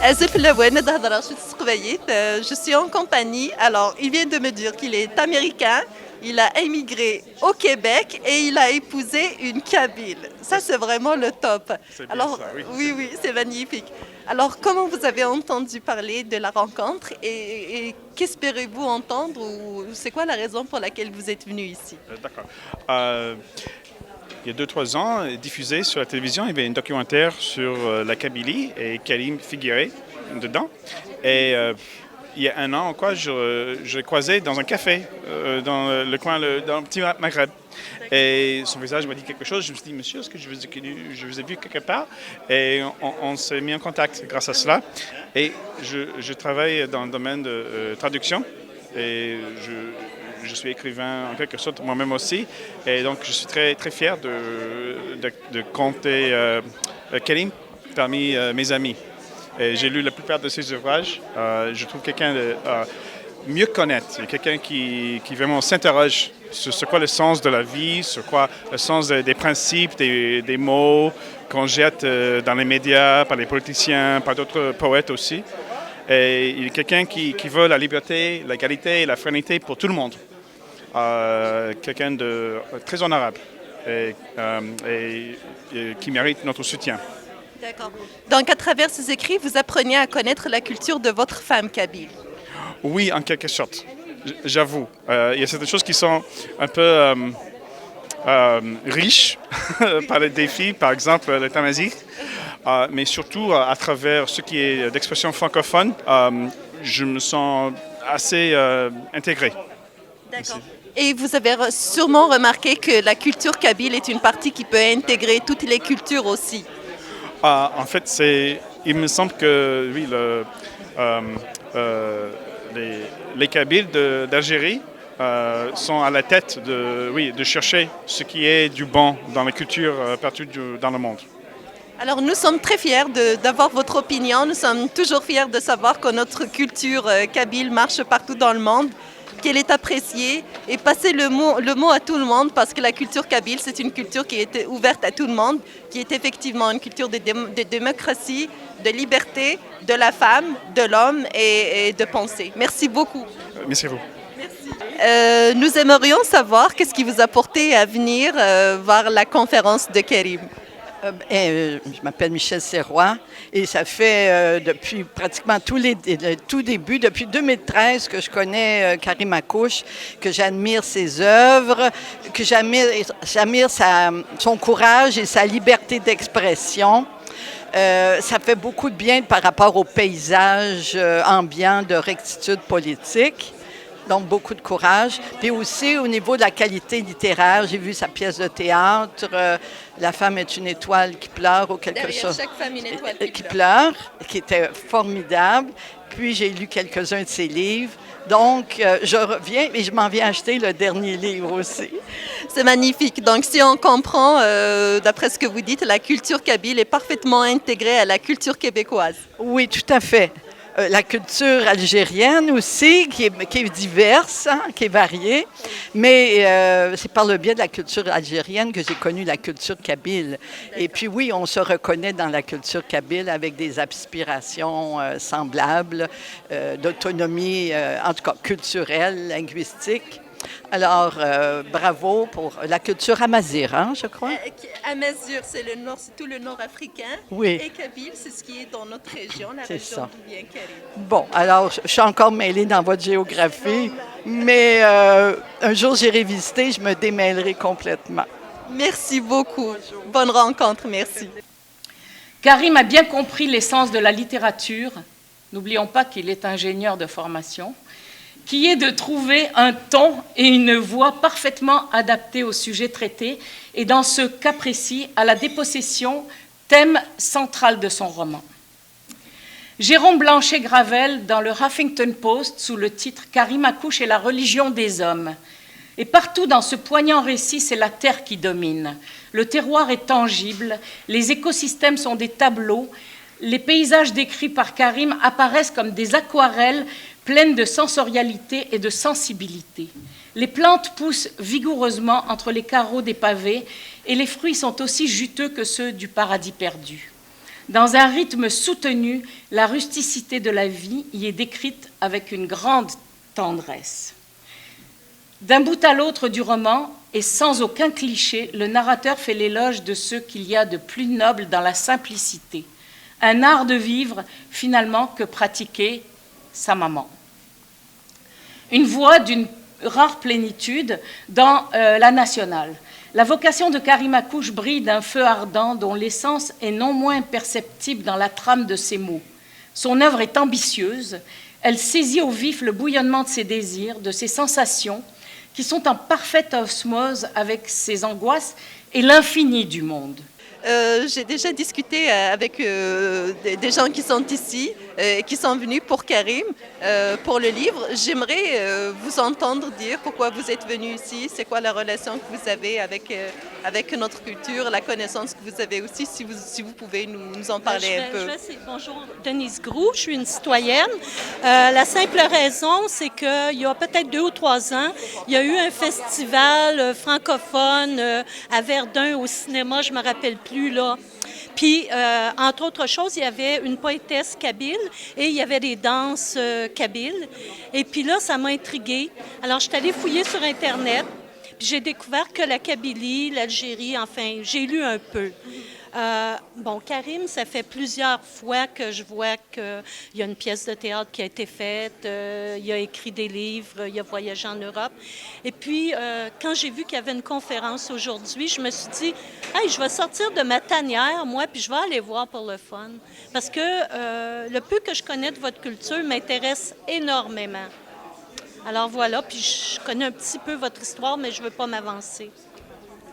آسف لوين نهضر شو تسقبيت. Je suis en compagnie. Alors, il vient de me dire qu'il est américain. Il a émigré au Québec et il a épousé une Kabyle. Ça, c'est vraiment le top. C'est bien Alors, ça, oui. oui, c'est magnifique. Alors, comment vous avez entendu parler de la rencontre et qu'espérez-vous entendre ou c'est quoi la raison pour laquelle vous êtes venu ici? D'accord. Il y a 2-3 ans, diffusé sur la télévision, il y avait un documentaire sur la Kabylie et Karim Figuiré dedans. Et il y a 1 an, quoi, je l'ai croisé dans un café, dans le coin, dans le petit Maghreb. Et son visage m'a dit quelque chose. Je me suis dit, monsieur, est-ce que je vous ai vu quelque part? Et on s'est mis en contact grâce à cela. Et je travaille dans le domaine de traduction. Et je suis écrivain en quelque sorte moi-même aussi. Et donc, je suis très, très fier de compter Karim parmi mes amis. Et j'ai lu la plupart de ses ouvrages. Je trouve quelqu'un de mieux connaître, quelqu'un qui vraiment s'interroge sur ce quoi le sens de la vie, sur quoi le sens des principes, des mots qu'on jette dans les médias, par les politiciens, par d'autres poètes aussi. Et il est quelqu'un qui veut la liberté, l'égalité et la fraternité pour tout le monde. Quelqu'un de très honorable et qui mérite notre soutien. D'accord. Donc, à travers ces écrits, vous apprenez à connaître la culture de votre femme kabyle. Oui, en quelque sorte, j'avoue. Il y a certaines choses qui sont un peu riches par les défis, par exemple le tamazight, mais surtout à travers ce qui est d'expression francophone, je me sens assez intégré. D'accord. Et vous avez sûrement remarqué que la culture kabyle est une partie qui peut intégrer toutes les cultures aussi. En fait, il me semble que oui, les Kabyles d'Algérie sont à la tête de chercher ce qui est du bon dans la culture partout dans le monde. Alors nous sommes très fiers d'avoir votre opinion. Nous sommes toujours fiers de savoir que notre culture kabyle marche partout dans le monde, qu'elle est appréciée et passer le mot à tout le monde parce que la culture kabyle, c'est une culture qui est ouverte à tout le monde, qui est effectivement une culture de démocratie, de liberté, de la femme, de l'homme et de pensée. Merci beaucoup. Merci à vous. Nous aimerions savoir qu'est-ce qui vous a porté à venir voir la conférence de Karim. Je m'appelle Michel Serrois et ça fait depuis pratiquement tout début, depuis 2013 que je connais Karim Akouche, que j'admire ses œuvres, que j'admire son courage et sa liberté d'expression. Ça fait beaucoup de bien par rapport au paysage ambiant de rectitude politique. Donc, beaucoup de courage. Puis aussi, au niveau de la qualité littéraire, j'ai vu sa pièce de théâtre, La femme est une étoile qui pleure ou quelque Derrière chose. chaque femme, une étoile qui pleure, qui était formidable. Puis, j'ai lu quelques-uns de ses livres. Donc, je reviens et je m'en viens acheter le dernier livre aussi. C'est magnifique. Donc, si on comprend, d'après ce que vous dites, la culture kabyle est parfaitement intégrée à la culture québécoise. Oui, tout à fait. La culture algérienne aussi, qui est diverse, hein, qui est variée. Mais c'est par le biais de la culture algérienne que j'ai connu la culture kabyle. Et puis oui, on se reconnaît dans la culture kabyle avec des aspirations semblables, d'autonomie, en tout cas culturelle, linguistique. Alors, bravo pour la culture amazigh, hein, je crois. Amazigh, c'est tout le nord africain. Oui. Et kabyle, c'est ce qui est dans notre région, la C'est région ça. d'où vient Karim. Bon, alors, je suis encore mêlée dans votre géographie, mais un jour, j'irai visiter, je me démêlerai complètement. Merci beaucoup. Bonne rencontre, merci. Karim a bien compris l'essence de la littérature. N'oublions pas qu'il est ingénieur de formation, qui est de trouver un ton et une voix parfaitement adaptés au sujet traité, et dans ce cas précis, à la dépossession, thème central de son roman. Jérôme Blanchet-Gravel, dans le Huffington Post, sous le titre « Karim Akouche et la religion des hommes ». Et partout dans ce poignant récit, c'est la terre qui domine. Le terroir est tangible, les écosystèmes sont des tableaux, les paysages décrits par Karim apparaissent comme des aquarelles pleines de sensorialité et de sensibilité. Les plantes poussent vigoureusement entre les carreaux des pavés et les fruits sont aussi juteux que ceux du paradis perdu. Dans un rythme soutenu, la rusticité de la vie y est décrite avec une grande tendresse. D'un bout à l'autre du roman, et sans aucun cliché, le narrateur fait l'éloge de ce qu'il y a de plus noble dans la simplicité, un art de vivre finalement que pratiquait sa maman. Une voix d'une rare plénitude dans La Nationale. La vocation de Karim Akouche brille d'un feu ardent dont l'essence est non moins perceptible dans la trame de ses mots. Son œuvre est ambitieuse, elle saisit au vif le bouillonnement de ses désirs, de ses sensations, qui sont en parfaite osmose avec ses angoisses et l'infini du monde. J'ai déjà discuté avec des gens qui sont ici, qui sont venus pour Karim, pour le livre. J'aimerais vous entendre dire pourquoi vous êtes venus ici, c'est quoi la relation que vous avez avec notre culture, la connaissance que vous avez aussi, si vous pouvez nous en parler un peu. Bonjour, Denise Groux, je suis une citoyenne. La simple raison, c'est qu'il y a peut-être 2 ou 3 ans, il y a eu un festival francophone à Verdun au cinéma, je ne me rappelle plus. Là. Puis, entre autres choses, il y avait une poétesse kabyle et il y avait des danses kabyles. Et puis là, ça m'a intriguée. Alors, je suis allée fouiller sur Internet, puis j'ai découvert que la Kabylie, l'Algérie, enfin, j'ai lu un peu. Bon, Karim, ça fait plusieurs fois que je vois qu'il y a une pièce de théâtre qui a été faite, il a écrit des livres, il a voyagé en Europe. Et puis, quand j'ai vu qu'il y avait une conférence aujourd'hui, je me suis dit, hey, je vais sortir de ma tanière, moi, puis je vais aller voir pour le fun. Parce que le peu que je connais de votre culture m'intéresse énormément. Alors voilà, puis je connais un petit peu votre histoire, mais je ne veux pas m'avancer.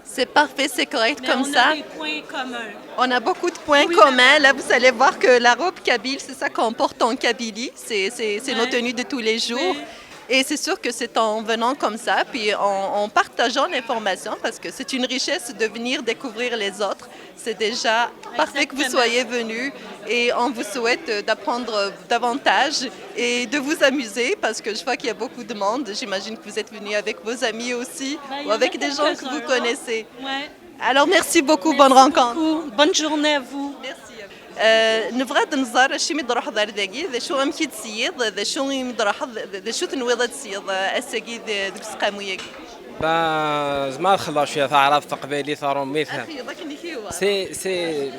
C'est parfait, c'est correct mais comme ça. On a des points communs. On a beaucoup de points communs. Là, vous allez voir que la robe kabyle, c'est ça qu'on porte en Kabylie. C'est nos tenues de tous les jours. Oui. Et c'est sûr que c'est en venant comme ça, puis en partageant l'information, parce que c'est une richesse de venir découvrir les autres. C'est déjà parfait que vous soyez venus et on vous souhaite d'apprendre davantage et de vous amuser, parce que je vois qu'il y a beaucoup de monde. J'imagine que vous êtes venus avec vos amis aussi ou avec des gens que vous connaissez. Ouais. Alors, merci beaucoup, bonne rencontre. Beaucoup. Bonne journée à vous. Merci. نفراد نزار شي مدروح دار داكي ذا شو امكي تسيد ذا شو مدروح ذا شو تنويض تسيد اساكي ديك سقامويا زعما خلاص شويه تعرف تقبالي ثارون مثال c'est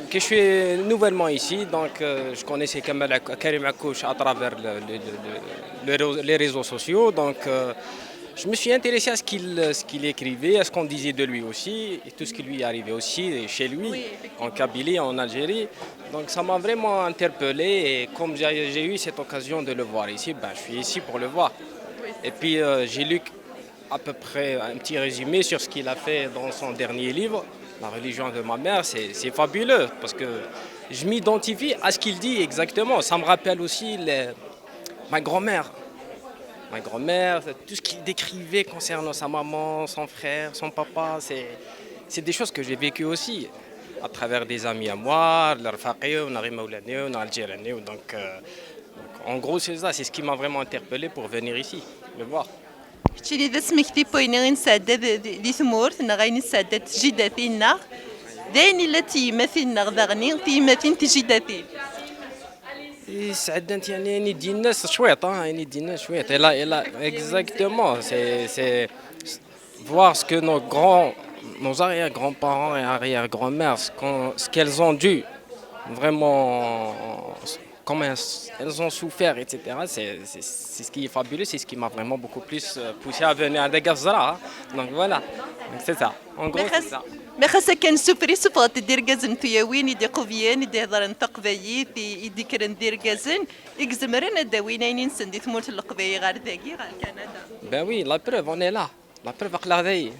que je suis nouvellement ici donc je connaissais Karim Akouche à travers les réseaux sociaux donc je me suis intéressé à ce qu'il écrivait, à ce qu'on disait de lui aussi, et tout ce qui lui est arrivé aussi chez lui, en Kabylie, en Algérie. Donc ça m'a vraiment interpellé et comme j'ai eu cette occasion de le voir ici, ben, je suis ici pour le voir. Et puis j'ai lu à peu près un petit résumé sur ce qu'il a fait dans son dernier livre, La religion de ma mère. C'est fabuleux parce que je m'identifie à ce qu'il dit exactement. Ça me rappelle aussi ma grand-mère. Ma grand-mère, tout ce qu'il décrivait concernant sa maman, son frère, son papa, c'est des choses que j'ai vécues aussi à travers des amis à moi, donc en gros c'est ça, c'est ce qui m'a vraiment interpellé pour venir ici, le voir. شتي ذا سمكتي بوينين سادة دي ثمورت نغاين سادة تجداتينا داين التي مثلنا غذغني تيمثين تجداتين سعدت يعني دي الناس شويط يعني دي الناس شويط لا exactement c'est voir ce que nos arrière-grands-parents et arrière-grand-mères ce qu'elles ont dû vraiment comment elles ont souffert etc. c'est ce qui est fabuleux, c'est ce qui m'a vraiment beaucoup plus poussé à venir à Dagazra donc voilà donc c'est ça en gros c'est ça. ما خاصة كان سفري سفرات دير كازن تياوين يدي قوفيان يدي هضرن تقبايي يدي كرن دير كازن يكزمرن داوينين ينسن دي ثمورت القبايي غير ذاكي غير كندا. Ben oui, la preuve on est là. La preuve أقلع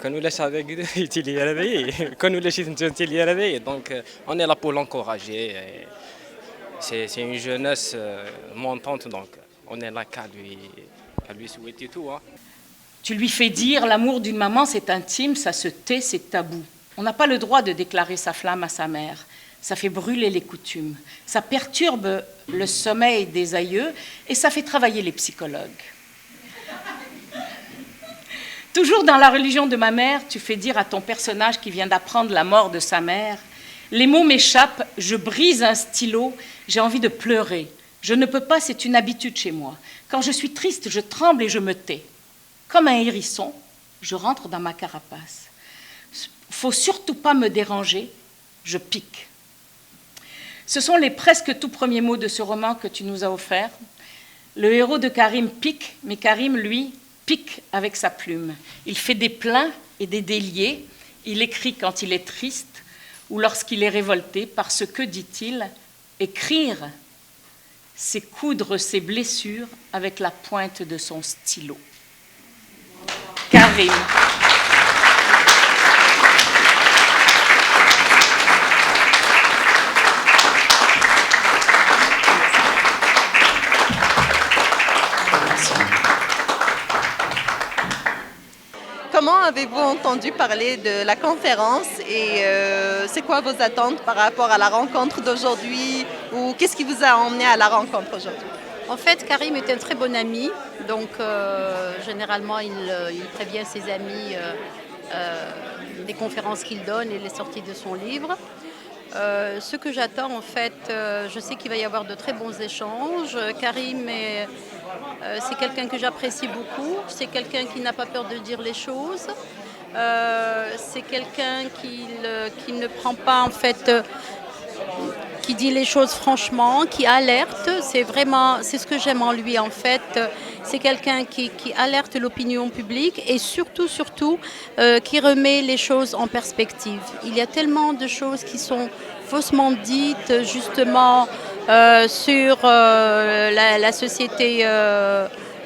كانوا لاش هذاك يتيلي هذاي كانوا لاش يتيلي هذاي donc on est là pour l'encourager. C'est une jeunesse montante donc on est là qu'à lui souhaiter tout hein. Tu lui fais dire l'amour d'une maman, c'est intime, ça se tait, c'est tabou. On n'a pas le droit de déclarer sa flamme à sa mère. Ça fait brûler les coutumes. Ça perturbe le sommeil des aïeux et ça fait travailler les psychologues. Toujours dans La religion de ma mère, tu fais dire à ton personnage qui vient d'apprendre la mort de sa mère, Les mots m'échappent, je brise un stylo, j'ai envie de pleurer. Je ne peux pas, c'est une habitude chez moi. Quand je suis triste, je tremble et je me tais. Comme un hérisson, je rentre dans ma carapace. Faut surtout pas me déranger, je pique. Ce sont les presque tout premiers mots de ce roman que tu nous as offert. Le héros de Karim pique, mais Karim, lui, pique avec sa plume. Il fait des pleins et des déliés. Il écrit quand il est triste ou lorsqu'il est révolté, parce que, dit-il, écrire, c'est coudre ses blessures avec la pointe de son stylo. Karim. Comment avez-vous entendu parler de la conférence et c'est quoi vos attentes par rapport à la rencontre d'aujourd'hui ou qu'est-ce qui vous a emmené à la rencontre aujourd'hui? En fait, Karim est un très bon ami, donc généralement il prévient ses amis des conférences qu'il donne et les sorties de son livre. Ce que j'attends, en fait, je sais qu'il va y avoir de très bons échanges. Karim c'est quelqu'un que j'apprécie beaucoup, c'est quelqu'un qui n'a pas peur de dire les choses, c'est quelqu'un qui ne prend pas, en fait, qui dit les choses franchement, qui alerte, c'est ce que j'aime en lui, en fait. C'est quelqu'un qui alerte l'opinion publique et surtout, qui remet les choses en perspective. Il y a tellement de choses qui sont faussement dites, justement, sur la société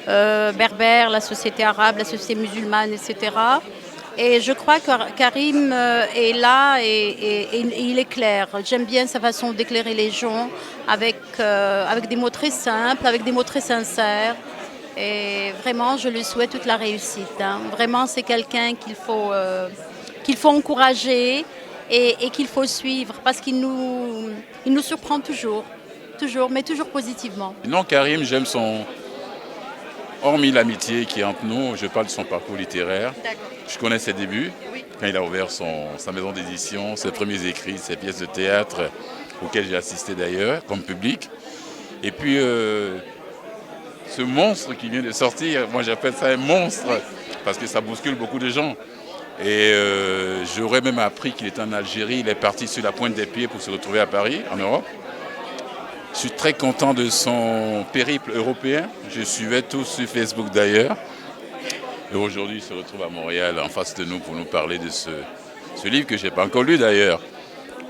berbère, la société arabe, la société musulmane, etc. Et je crois que Karim est là et il éclaire. J'aime bien sa façon d'éclairer les gens avec des mots très simples, avec des mots très sincères. Et vraiment, je lui souhaite toute la réussite. Hein. Vraiment, c'est quelqu'un qu'il faut encourager et qu'il faut suivre parce qu'il nous surprend toujours, mais toujours positivement. Non, Karim, j'aime son... Hormis l'amitié qui est entre nous, je parle de son parcours littéraire. Je connais ses débuts, quand il a ouvert sa maison d'édition, ses premiers écrits, ses pièces de théâtre, auxquelles j'ai assisté d'ailleurs, comme public. Et puis, ce monstre qui vient de sortir, moi j'appelle ça un monstre, parce que ça bouscule beaucoup de gens. Et j'aurais même appris qu'il était en Algérie, il est parti sur la pointe des pieds pour se retrouver à Paris, en Europe. Je suis très content de son périple européen. Je suivais tout sur Facebook d'ailleurs. Et aujourd'hui, il se retrouve à Montréal en face de nous pour nous parler de ce livre que je n'ai pas encore lu d'ailleurs.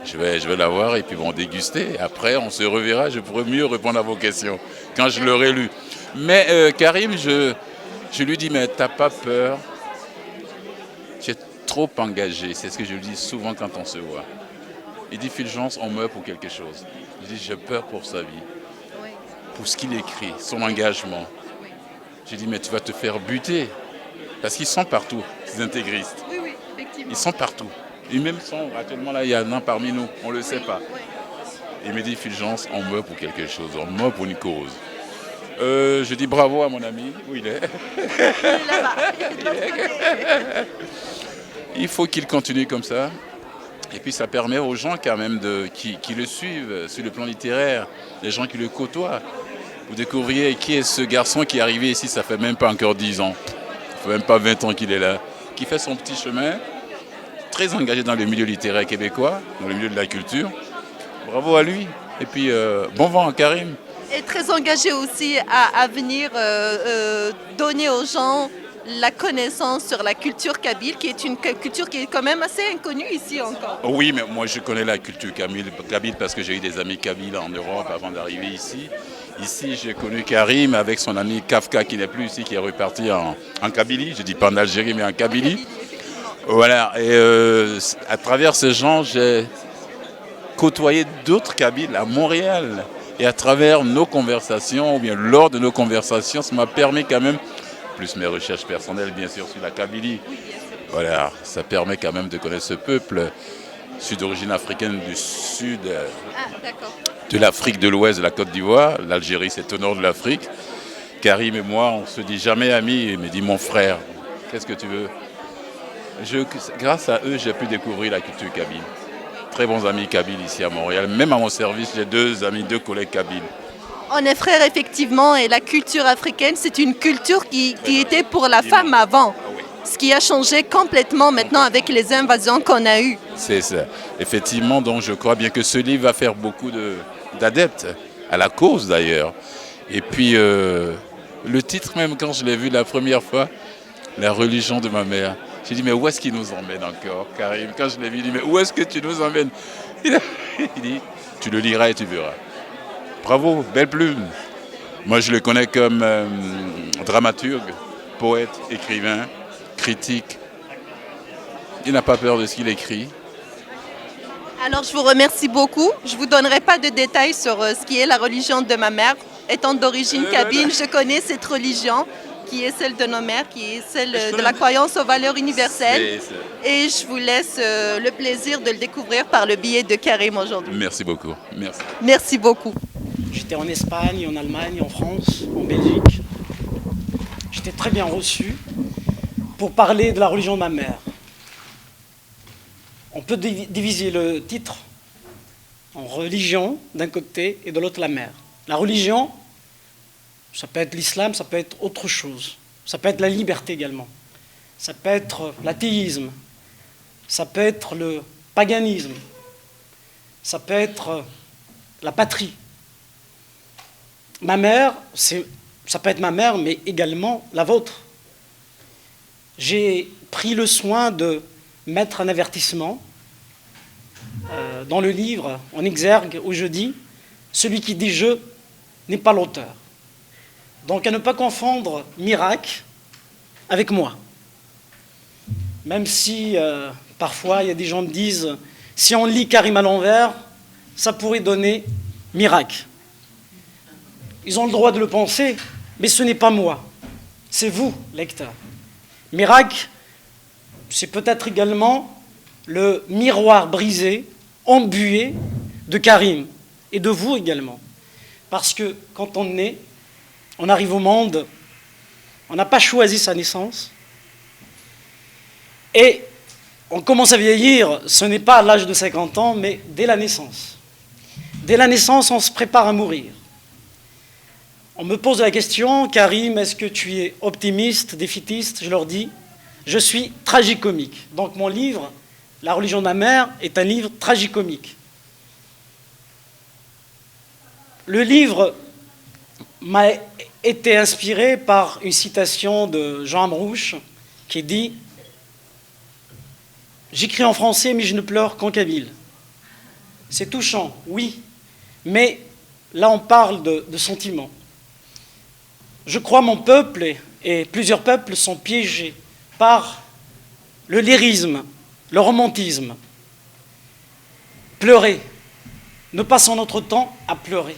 Je vais l'avoir et puis on déguster. Après, on se reverra. Je pourrai mieux répondre à vos questions quand je l'aurai lu. Mais Karim, je lui dis, mais t'as pas peur. Tu es trop engagé. C'est ce que je lui dis souvent quand on se voit. Il dit, Fulgence, on meurt pour quelque chose. Je dis, j'ai peur pour sa vie, pour ce qu'il écrit, son engagement. Je dis, mais tu vas te faire buter. Parce qu'ils sont partout, ces intégristes. Oui, effectivement. Ils sont partout. Ils même sont, actuellement là, il y en a parmi nous, on ne le sait pas. Il me dit, Fulgence, on meurt pour quelque chose, on meurt pour une cause. Je dis bravo à mon ami, où il est. Il est là-bas. Il faut qu'il continue comme ça. Et puis ça permet aux gens quand même qui le suivent sur le plan littéraire, les gens qui le côtoient. Vous découvriez qui est ce garçon qui est arrivé ici, ça fait même pas encore 10 ans. Ça fait même pas 20 ans qu'il est là. Qui fait son petit chemin, très engagé dans le milieu littéraire québécois, dans le milieu de la culture. Bravo à lui. Et puis bon vent à Karim. Et très engagé aussi à venir donner aux gens la connaissance sur la culture kabyle, qui est une culture qui est quand même assez inconnue ici encore. Oui, mais moi je connais la culture kabyle parce que j'ai eu des amis kabyles en Europe avant d'arriver ici. Ici, j'ai connu Karim avec son ami Kafka qui n'est plus ici, qui est reparti en Kabylie. Je ne dis pas en Algérie, mais en Kabylie. Voilà, et à travers ces gens, j'ai côtoyé d'autres Kabyles à Montréal. Et à travers nos conversations, ou bien lors de nos conversations, ça m'a permis quand même, plus mes recherches personnelles bien sûr sur la Kabylie, voilà, ça permet quand même de connaître ce peuple sud d'origine africaine du sud de l'Afrique de l'Ouest, de la Côte d'Ivoire. L'Algérie, c'est au nord de l'Afrique. Karim et moi, on ne se dit jamais amis, il me dit mon frère, qu'est-ce que tu veux? Grâce à eux, j'ai pu découvrir la culture kabyle. très bons amis kabyles ici à Montréal. Même à mon service, j'ai deux collègues kabyles. On est frères effectivement et la culture africaine, c'est une culture qui était pour la femme avant. Ce qui a changé complètement maintenant avec les invasions qu'on a eues. C'est ça. Effectivement, donc je crois bien que ce livre va faire beaucoup d'adeptes, à la cause d'ailleurs. Et puis, le titre même, quand je l'ai vu la première fois, La religion de ma mère, j'ai dit, mais où est-ce qu'il nous emmène encore, Karim? Quand je l'ai vu, il dit, mais où est-ce que tu nous emmènes? Il dit, tu le liras et tu verras. Bravo, belle plume. Moi, je le connais comme dramaturge, poète, écrivain, critique. Il n'a pas peur de ce qu'il écrit. Alors, je vous remercie beaucoup. Je ne vous donnerai pas de détails sur ce qui est la religion de ma mère. Étant d'origine kabyle, je connais cette religion qui est celle de nos mères, qui est celle de la croyance aux valeurs universelles. Et je vous laisse le plaisir de le découvrir par le biais de Karim aujourd'hui. Merci beaucoup. Merci. Merci beaucoup. J'étais en Espagne, en Allemagne, en France, en Belgique. J'étais très bien reçu pour parler de la religion de ma mère. On peut diviser le titre en religion d'un côté et de l'autre la mère. La religion, ça peut être l'islam, ça peut être autre chose. Ça peut être la liberté également. Ça peut être l'athéisme. Ça peut être le paganisme. Ça peut être la patrie. Ma mère, ça peut être ma mère, mais également la vôtre. J'ai pris le soin de mettre un avertissement dans le livre, en exergue, où je dis « Celui qui dit « je » n'est pas l'auteur ». Donc à ne pas confondre miracle avec moi. Même si parfois il y a des gens qui disent « Si on lit Karim à l'envers, ça pourrait donner miracle ». Ils ont le droit de le penser, mais ce n'est pas moi. C'est vous, lecteur. Miracle, c'est peut-être également le miroir brisé, embué de Karim, et de vous également. Parce que quand on naît, on arrive au monde, on n'a pas choisi sa naissance, et on commence à vieillir, ce n'est pas à l'âge de 50 ans, mais dès la naissance. Dès la naissance, on se prépare à mourir. On me pose la question, Karim, est-ce que tu es optimiste, défaitiste? Je leur dis, je suis tragicomique. Donc mon livre, La religion de ma mère, est un livre tragicomique. Le livre m'a été inspiré par une citation de Jean Amrouche qui dit « J'écris en français, mais je ne pleure qu'en kabyle ». C'est touchant, oui, mais là on parle de sentiments. Je crois mon peuple et plusieurs peuples sont piégés par le lyrisme, le romantisme. Pleurer. Nous passons notre temps à pleurer,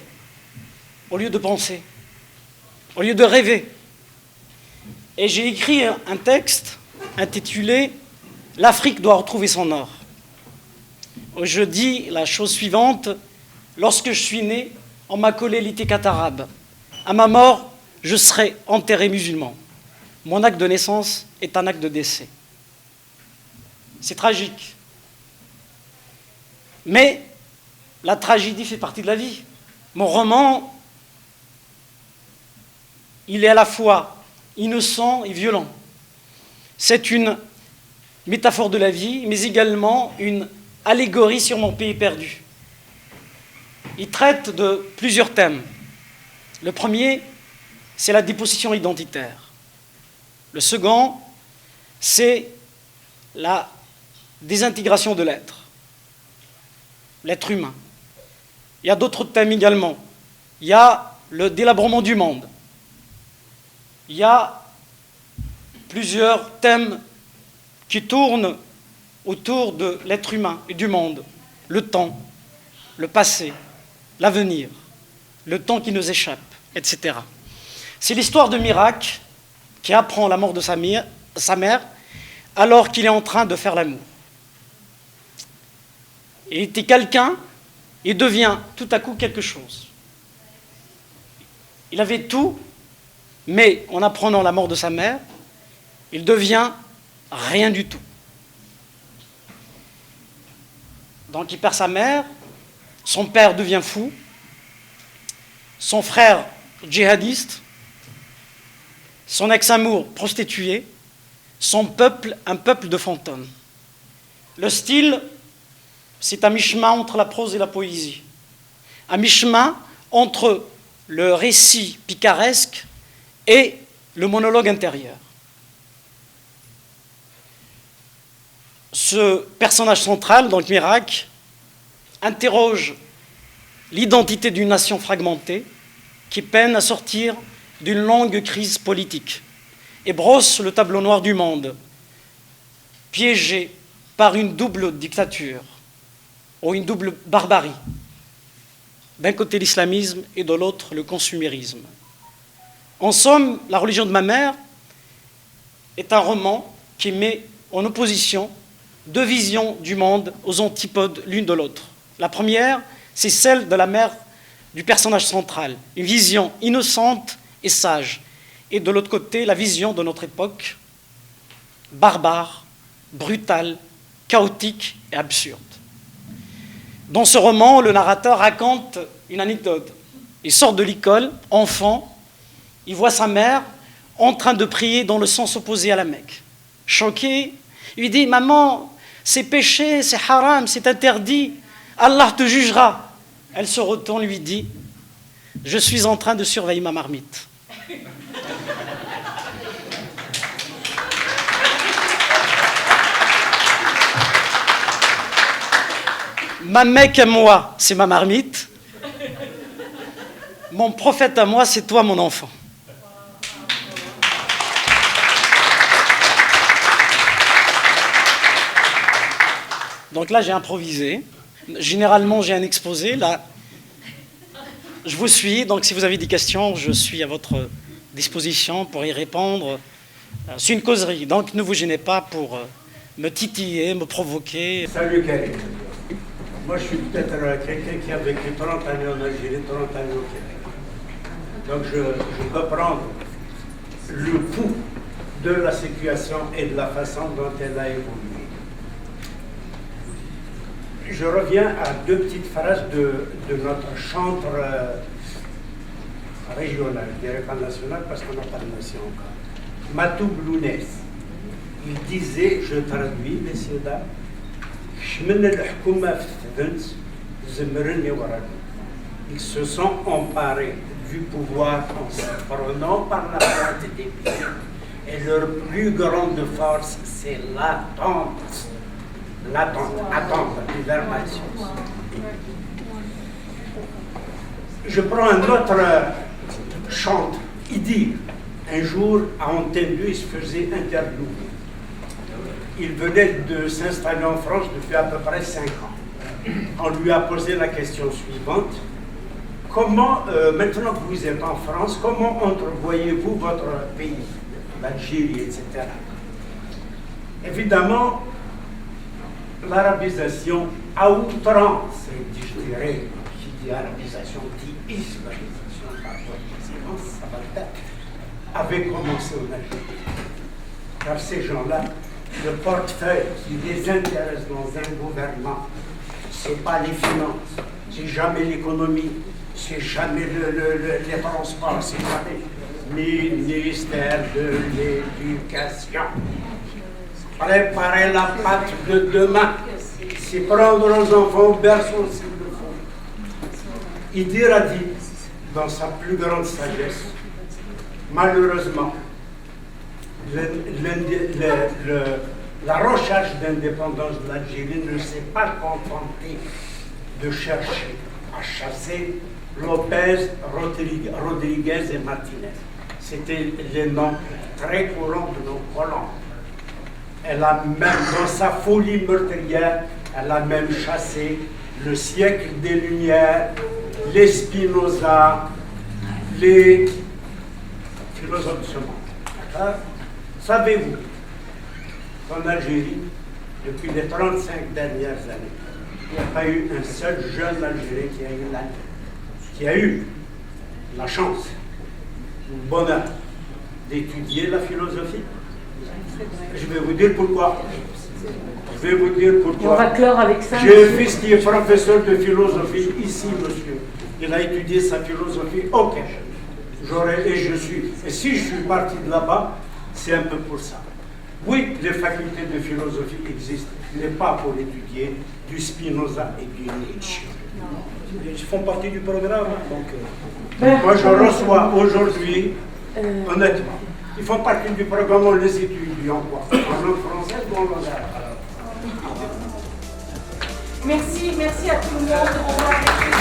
au lieu de penser, au lieu de rêver. Et j'ai écrit un texte intitulé « L'Afrique doit retrouver son or ». Je dis la chose suivante, lorsque je suis né, on m'a collé l'étiquette arabe. À ma mort, je serai enterré musulman. Mon acte de naissance est un acte de décès. C'est tragique. Mais la tragédie fait partie de la vie. Mon roman, il est à la fois innocent et violent. C'est une métaphore de la vie, mais également une allégorie sur mon pays perdu. Il traite de plusieurs thèmes. Le premier, c'est la dépossession identitaire. Le second, c'est la désintégration de l'être humain. Il y a d'autres thèmes également. Il y a le délabrement du monde. Il y a plusieurs thèmes qui tournent autour de l'être humain et du monde. Le temps, le passé, l'avenir, le temps qui nous échappe, etc. C'est l'histoire de Miracle qui apprend la mort de sa mère alors qu'il est en train de faire l'amour. Il était quelqu'un et devient tout à coup quelque chose. Il avait tout, mais en apprenant la mort de sa mère, il devient rien du tout. Donc il perd sa mère, son père devient fou, son frère djihadiste, son ex-amour prostitué, son peuple un peuple de fantômes. Le style, c'est un mi-chemin entre la prose et la poésie, un mi-chemin entre le récit picaresque et le monologue intérieur. Ce personnage central, donc Mirac, interroge l'identité d'une nation fragmentée qui peine à sortir d'une longue crise politique et brosse le tableau noir du monde, piégé par une double dictature ou une double barbarie. D'un côté l'islamisme et de l'autre le consumérisme. En somme, La religion de ma mère est un roman qui met en opposition deux visions du monde aux antipodes l'une de l'autre. La première, c'est celle de la mère du personnage central, une vision innocente et sage. Et de l'autre côté, la vision de notre époque, barbare, brutale, chaotique et absurde. Dans ce roman, le narrateur raconte une anecdote. Il sort de l'école, enfant, il voit sa mère en train de prier dans le sens opposé à la Mecque. Choqué, il lui dit « Maman, c'est péché, c'est haram, c'est interdit, Allah te jugera. » Elle se retourne, lui dit « Je suis en train de surveiller ma marmite. » Ma Mecque à moi, c'est ma marmite. Mon prophète à moi, c'est toi, mon enfant. Donc là, j'ai improvisé. Généralement, j'ai un exposé. Là, je vous suis. Donc si vous avez des questions, je suis à votre disposition pour y répondre. C'est une causerie. Donc ne vous gênez pas pour me titiller, me provoquer. Salut Karim. Moi, je suis peut-être quelqu'un qui a vécu 30 années en Algérie, 30 années au Québec. Donc, je peux prendre le pouls de la situation et de la façon dont elle a évolué. Je reviens à deux petites phrases de notre chantre régional, je dirais pas national parce qu'on n'a pas de nation encore. Matou Blounès. Il disait, je traduis, messieurs, dames, ils se sont emparés du pouvoir en se prenant par la pointe des pieds. Et leur plus grande force, c'est l'attente. Attendre, du verbe action. Je prends un autre chantre, Idir. Un jour, à Antenne 2, il se faisait interviewer. Il venait de s'installer en France depuis à peu près 5 ans. On lui a posé la question suivante. Comment, maintenant que vous êtes en France, comment entrevoyez-vous votre pays, l'Algérie, etc. Évidemment, l'arabisation à outrance, je dirais, qui dit arabisation, dit islamisation, pardon, ça va le faire, avait commencé en Algérie. Car ces gens-là, le portefeuille qui les intéresse dans un gouvernement, ce n'est pas les finances, c'est jamais l'économie, c'est jamais les transports, c'est jamais le ministère de l'Éducation. Préparer la pâte de demain, c'est prendre nos enfants au berceau s'il le faut. Idir a dit, dans sa plus grande sagesse, malheureusement, la recherche d'indépendance de l'Algérie ne s'est pas contentée de chercher à chasser Lopez, Rodriguez et Martinez. C'était les noms très courants de nos colons. Elle a même, dans sa folie meurtrière, elle a même chassé le siècle des Lumières, les Spinoza, les philosophes de ce monde. Savez-vous qu'en Algérie, depuis les 35 dernières années, il n'y a pas eu un seul jeune Algérien qui a eu la chance, le bonheur d'étudier la philosophie? Je vais vous dire pourquoi. Je vais vous dire Et pourquoi. on va clore avec ça. J'ai un fils qui est professeur de philosophie ici, monsieur. Il a étudié sa philosophie au Caire. Et si je suis parti de là-bas, c'est un peu pour ça. Oui, les facultés de philosophie existent, mais pas pour étudier du Spinoza et du Nietzsche. Ils font partie du programme. Donc, moi, je reçois aujourd'hui, honnêtement, ils font partie du programme, on les étudie en quoi? En langue française ou en langue arabe? Merci à tout le monde.